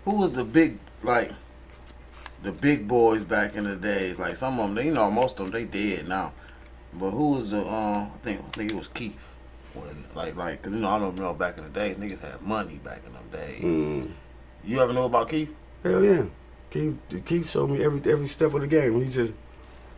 who was the big the big boys back in the days? Like some of them, you know, most of them they dead now. But who was the I think it was Keith. When like, cause you know I don't know back in the days niggas had money back in them days. Mm. You ever know about Keith? Hell yeah, Keith showed me every step of the game. He just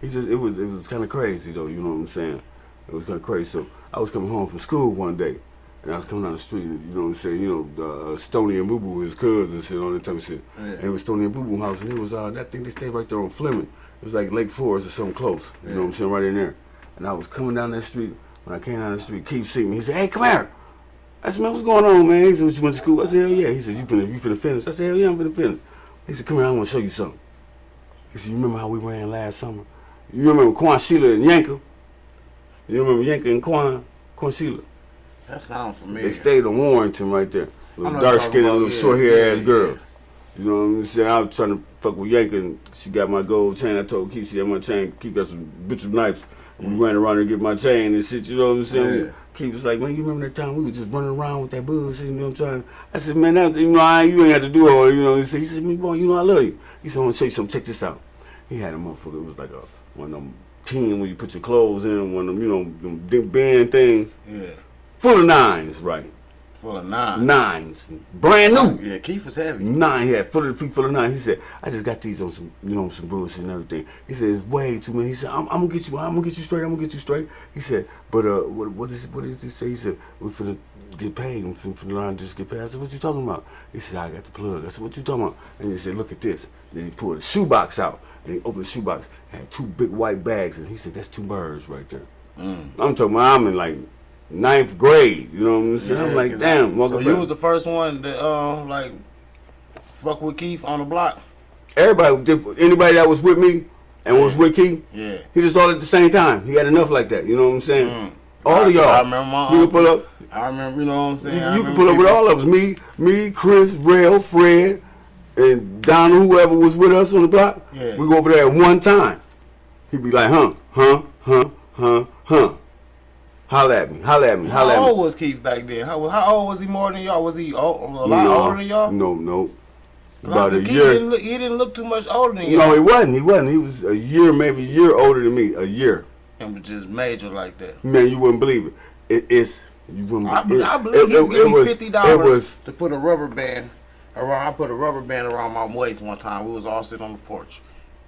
it was kind of crazy though. You know what I'm saying? It was kind of crazy. So I was coming home from school one day, and I was coming down the street. You know what I'm saying? You know, Stoney and Boo Boo, his cousins, and shit, all that type of shit. Yeah. And it was Stoney and Boo Boo house, and it was that thing they stayed right there on Fleming. It was like Lake Forest or something close. You know what I'm saying? Right in there. And I was coming down that street. When I came down the street, Keith seen me. He said, "Hey, come here." I said, "Man, what's going on, man?" He said, "What, you went to school?" I said, "Hell yeah." He said, you finna finish?" I said, "Hell yeah, I'm finna finish." He said, "Come here, I want to show you something." He said, "You remember how we ran last summer? You remember Quan Sheila and Yanka? You remember Yanka and Quan Sheila?" That sounds familiar. They stayed on Warrington right there. Little dark-skinned, little short-haired ass girls. You know what I'm saying? I was trying to fuck with Yanka, and she got my gold chain. I told Keith she had my chain. Keith got some butcher knives. We ran around and get my chain and shit, you know what I'm saying? Yeah. Keith was like, "Man, you remember that time we was just running around with that bullshit, you know what I'm saying?" I said, "Man, that's, you know, you ain't have to do it, you know." He said, "Me, boy, you know I love you." He said, "I want to show you something, check this out." He had a motherfucker, it was like one of them tin when you put your clothes in, one of them, you know, them band things. Yeah. Full of nines, right? Full of nines. Nines. Brand new. Yeah, Keith was heavy. Nine, yeah, full of nine. He said, "I just got these on some, you know, some bullshit and everything." He said, "It's way too many." He said, I'm gonna get you straight. He said, "But what did he say?" He said, "We finna get paid. We finna learn to just get paid." I said, "What you talking about?" He said, "I got the plug." I said, "What you talking about?" And he said, "Look at this." Then he pulled a shoebox out, and he opened the shoebox, had two big white bags, and he said, "That's 2 birds right there." I'm talking about, I'm in like 9th grade, you know what I'm saying? Yeah, I'm like, damn. So you was the first one that like fuck with Keith on the block? Anybody that was with me and was with Keith, yeah, he just all at the same time. He had enough like that, you know what I'm saying? All of y'all. I remember my you can pull up. I remember, you know what I'm saying? You can pull up with all of us. Me, Chris, Rail, Fred, and Donald, whoever was with us on the block. Yeah. We go over there at one time. He'd be like, huh. Holla at me. How old was Keith back then? How old was he more than y'all? Was he a lot older than y'all? No. About a year. He didn't look too much older than y'all. No, he wasn't. He was a year, maybe a year older than me. A year. And was just major like that. Man, you wouldn't believe it. You wouldn't. I believe he's giving me $50 to put a rubber band around. I put a rubber band around my waist one time. We was all sitting on the porch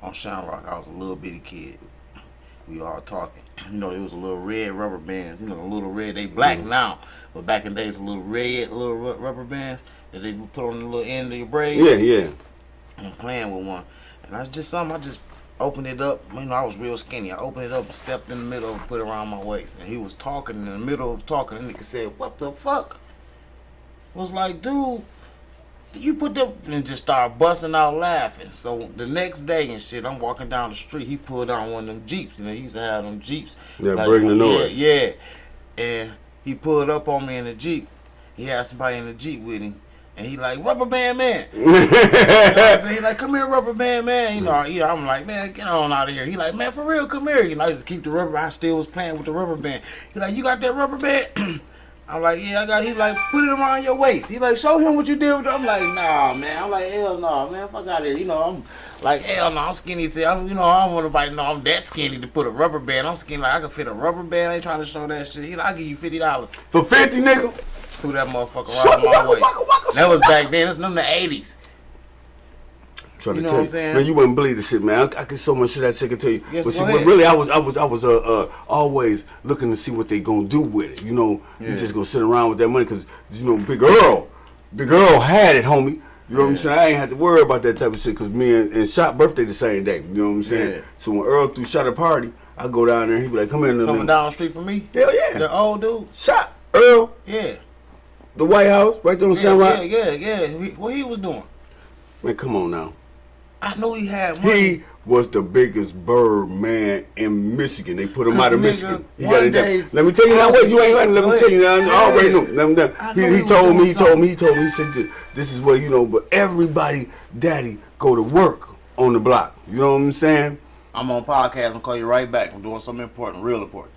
on Shamrock. I was a little bitty kid. We all talking. You know, it was a little red rubber bands. You know, a little red. They black now, but back in the days, a little red, little rubber bands that they would put on the little end of your braid. Yeah. And playing with one, and that's just something. I just opened it up. You know, I was real skinny. I opened it up, stepped in the middle, and put it around my waist. And he was talking in the middle of talking. And the nigga said, "What the fuck?" Was like, "Dude, you put that," and just started busting out laughing. So the next day and shit, I'm walking down the street. He pulled on one of them Jeeps. You know, he used to have them Jeeps. Yeah, like, bring the noise. Yeah. And he pulled up on me in the Jeep. He had somebody in the Jeep with him. And he like, "Rubber band man." You know what I'm saying? He like, "Come here, rubber band man." You know, I'm like, "Man, get on out of here." He like, "Man, for real, come here." You know, I just keep the rubber. I still was playing with the rubber band. He like, "You got that rubber band?" I'm like, "Yeah, I got it." He like, "Put it around your waist." He like, "Show him what you did with it." I'm like, "Nah, man." I'm like, "Hell no, man. Fuck out of here." You know, I'm like, "Hell no, I'm skinny." I don't want nobody to know I'm that skinny to put a rubber band. I'm skinny like I can fit a rubber band. I ain't trying to show that shit. He like, "I'll give you $50. For 50, nigga? Threw that motherfucker around my waist. That was back then. That's in the 80s. Trying you to know tell what I'm you, saying? man, you wouldn't believe this shit, man. I get so much shit that shit can tell you. Yes, but see, go ahead. really, I was always looking to see what they gonna do with it. You know, you just gonna sit around with that money because you know, Big Earl had it, homie. You know what I'm saying? I ain't had to worry about that type of shit because me and Shot birthday the same day. You know what I'm saying? Yeah. So when Earl threw Shot a party, I go down there and he be like, "Come in." Coming down the street from me? Hell yeah. The old dude? Shot Earl. Yeah. The White House, right there on SHAMROCK. Yeah. What he was doing? Man, come on now. I know he had money. He was the biggest bird man in Michigan. They put him out of Michigan. Let me tell you now. Wait, you ain't let me tell you now. I already know. He told me. He said, "This is what you know." But everybody, daddy, go to work on the block. You know what I'm saying? I'm on podcast. I'll call you right back. I'm doing something important, real important.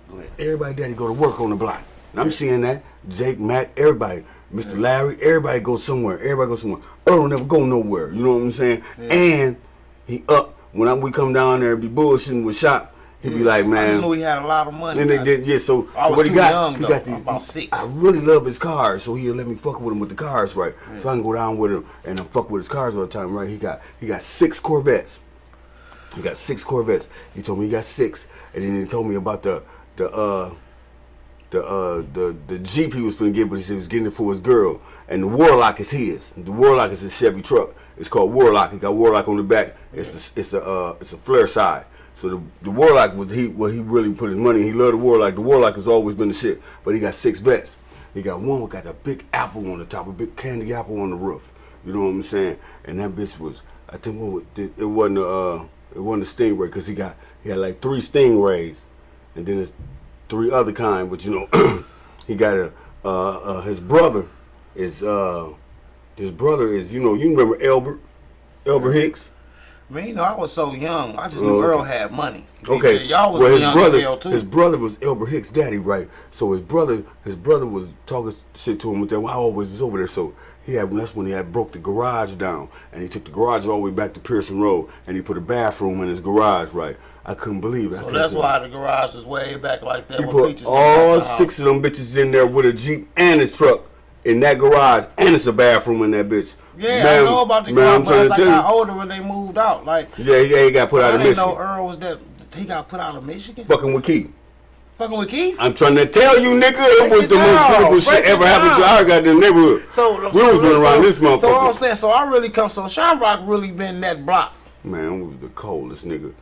Go ahead. Everybody, daddy, go to work on the block. And I'm seeing that. Jake, Mac, everybody. Mr. Larry, everybody go somewhere. Everybody go somewhere. Earl never go nowhere. You know what I'm saying? Yeah. And he up. When we come down there and be bullshitting with Shop, he be like, man. I just knew he had a lot of money. And they did, yeah. So I was what too he got? Young, he though. got these. About 6. I really love his cars, so he'll let me fuck with him with the cars, right? Yeah. So I can go down with him and fuck with his cars all the time, right? He got 6 Corvettes. He got 6 Corvettes. He told me he got 6, and then he told me about the Jeep he was finna get, but he said he was getting it for his girl. And the Warlock is his. The Warlock is his Chevy truck. It's called Warlock. He got Warlock on the back. It's a flare side. So the Warlock was he really put his money in. He loved the Warlock. The Warlock has always been the shit. But he got 6 vets. He got one with got a big apple on the top, a big candy apple on the roof. You know what I'm saying? And that bitch was, I think it wasn't a Stingray, because he had like 3 Stingrays, and then there's 3 other kind. But you know, he got his brother is you remember Albert Hicks? Man, you know, I was so young. I just knew Earl had money. Okay. Y'all was young as hell, too. His brother was Albert Hicks' daddy, right? So his brother was talking shit to him with that. I always was over there. So that's when he had broke the garage down, and he took the garage all the way back to Pearson Road, and he put a bathroom in his garage, right? I couldn't believe it. So that's why the garage was way back like that. He put all 6 of them bitches in there with a Jeep and his truck in that garage, and it's a bathroom in that bitch. Yeah, man, I know about the garage, but as I got older when they moved out, like. Yeah, he got put out of Michigan. I didn't know Earl was that. He got put out of Michigan. Fucking with Keith. Fucking with Keith? I'm trying to tell you, nigga, it was the most beautiful shit ever happened to our goddamn neighborhood. We was running around this motherfucker. So what I'm saying, so I really come. So Shamrock really been that block. Man, we was the coldest nigga.